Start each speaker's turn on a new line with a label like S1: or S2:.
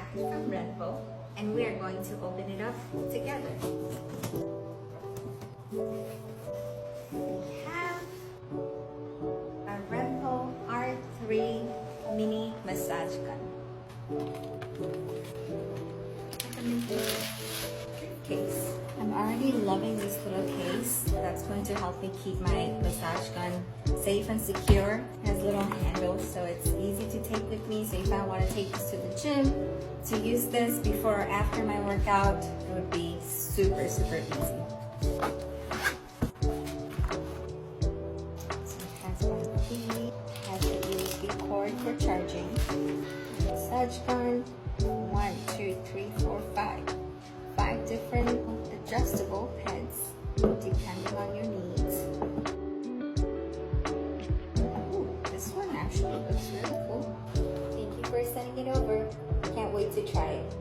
S1: package from RENPHO, and we are going to open it up together. We have a RENPHO R3 mini massage gun. Case. I'm already loving this little case. That's going to help me keep my massage gun safe and secure. It has little handles, so it's easy to take with me. So if I want to take this to the gym, to use this before or after my workout, it would be super easy. So it has one key, has a USB cord for charging, massage gun, 1, 2, 3, 4, 5. 5 different adjustable heads depending on your needs. Ooh, this one actually looks really cool. Thank you for sending it over. Can't wait to try it.